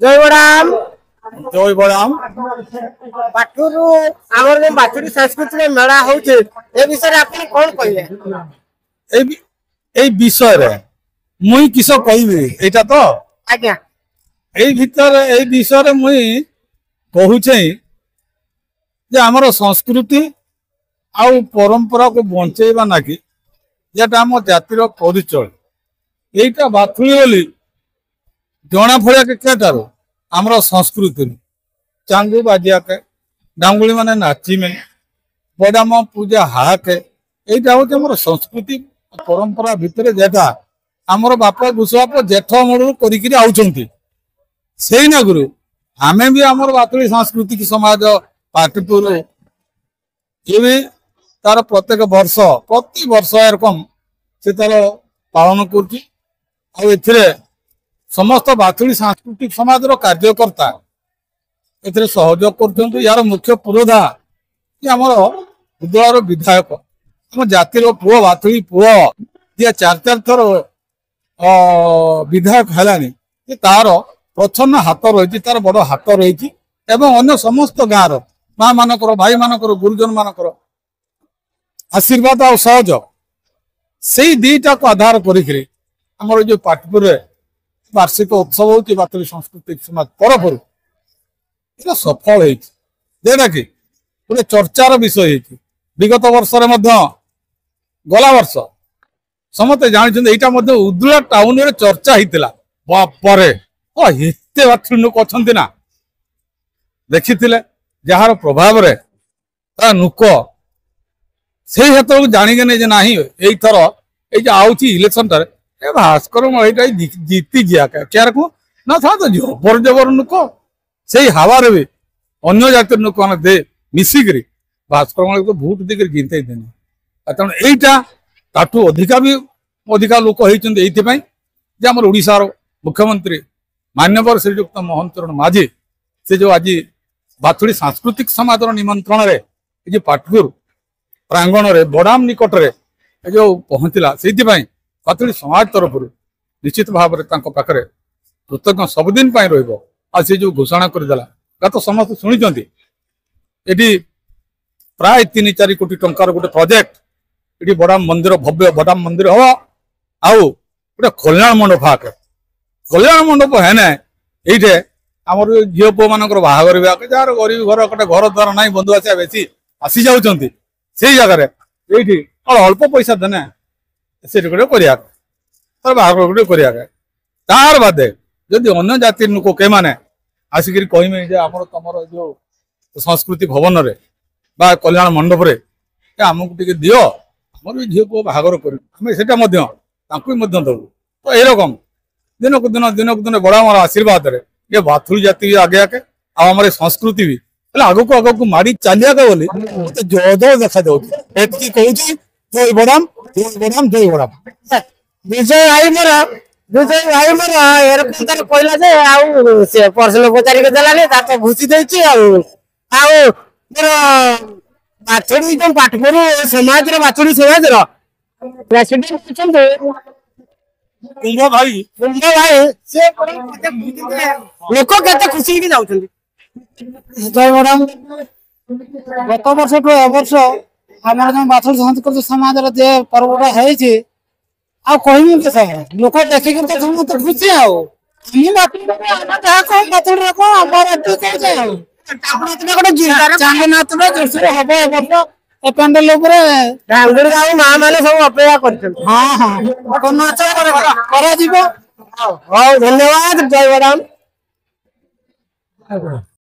जय बड़ाम जय बड़ाम बाटुरु आमर जो बाटुरी सांस्कृतिक मेला होचे ए विषय रे आपण कोन कहिए ए विषय रे मुई किस कहबी एटा तो आज्ञा ए भीतर ए विषय रे मुई कहूचे जे हमर संस्कृति आउ परंपरा को बंचेबा नाकि जेटा हम जातिर परिचय एटा बाथुली बोली जना फड़िया के केटारो हमर संस्कृति चांगू बाजिया के डांगुली माने नाची में बड़ाम पूजा हाके एटा होते हमर संस्कृति परंपरा भितर जेटा हमर बापा गुसबाप जेठ मड़ू करिकरी आउचंती सेई ना गुरु आमे भी हमर बातुली सांस्कृतिक समाज पाटपुर ये तार प्रत्येक वर्ष प्रति वर्ष एरकम से तार पालन कर समस्त बातुली सांस्कृतिक समाज कार्यकर्ता ए सहयोग कर यार मुख्य पुरोधा उदयर विधायक आम जातिर पुओ बातुली पुओ जी चार थर विधायक है तार प्रच्छन्न हाथ रही तार बड़ हाथ रही अन्य समस्त गाँव माँ मानकर भाई मानकर गुरुजन मानकर आशीर्वाद और सहयोग से दीटा को आधार कर जो पाटपुर वार्षिक उत्सव होती बातुली सांस्कृतिक समाज तरफ सफल होटा कि गोटे चर्चार विषय विगत वर्ष गला वर्ष समस्ते जानते उदुला टाउन रे चर्चा होता बापरे एते बातुली लोक अच्छा ना देखी जार प्रभाव रे नुक से हेतु जाणिगे ना यही थर ये आउची इलेक्शन भास्कर जीती जिया क्या को ना था तो जबर जबर नुक से हावार भी अन्य जातिर नुक मैंने दे मिसिक भास्कर तो भोट देकर जिते देने तेणु यहीटा ताठू अधिका भी अधिका लोक होती आम ओडार मुख्यमंत्री मान्यवर श्रीजुक्त मोहन चरण माझी से जो आज बातुली सांस्कृतिक समाज निमंत्रण रे पाटपुर प्रांगण रे बड़ाम निकट रे जो पहुंचला से बातुली समाज तरफ निश्चित भाव में पाखे कृतज्ञ सबुदिन रही से जो घोषणा करदेला गत समस्त शुणी ये प्राय 3-4 कोटी टंकार गोटे प्रोजेक्ट ये बड़ाम मंदिर भव्य बड़ाम मंदिर हम आउ गोटे कल्याण मंडप आके कल्याण मंडप है ये आमर झील पुओ मान बाहागर जार गरीब घर गोटे घर द्वार ना बंधु आसिया बेसी आसी जाऊँच से जगह ये अल्प पैसा देने से गोटे बाहागर गोटे तार बादे जदि अन्य जाति लोक के मैंने आसिक कहे आमर तुम जो संस्कृति भवन रे बा कल्याण मंडप रे आमको टे दियो आमर भी झील पुओ बाहागर कर दबू तो ये रकम दिनक दिन बड़ा मोर आशीर्वाद रे ये बाथुली जाति भी आगे आके आम संस्कृति भी आग को मारी चलिया बोली जोर देखा जाऊँगी जय बड़ाम जय बड़ाम जय बड़ाम विजय भाई मोर एरकम तार कहला जे आउ से पर्सनल पचारि के देलानी ता तो घुसी देछि आउ मोर बाथुली जो पाटपुर समाज रे बाथुली समाज रो प्रेसिडेंट छथि कुंभ भाई से लोक केते खुशी के जाउछन जय बड़ाम गत वर्ष तो अवर्ष हमारे जो बाथुली सांस्कृतिक समाज रे पर्वटा है आ कहमी के लोक देखिक तो खुशी आओ चांगनाथ हम पेंडल माँ मैंने सब अपेक्षा कर हाँ हाँ नाच धन्यवाद जय बड़ाम।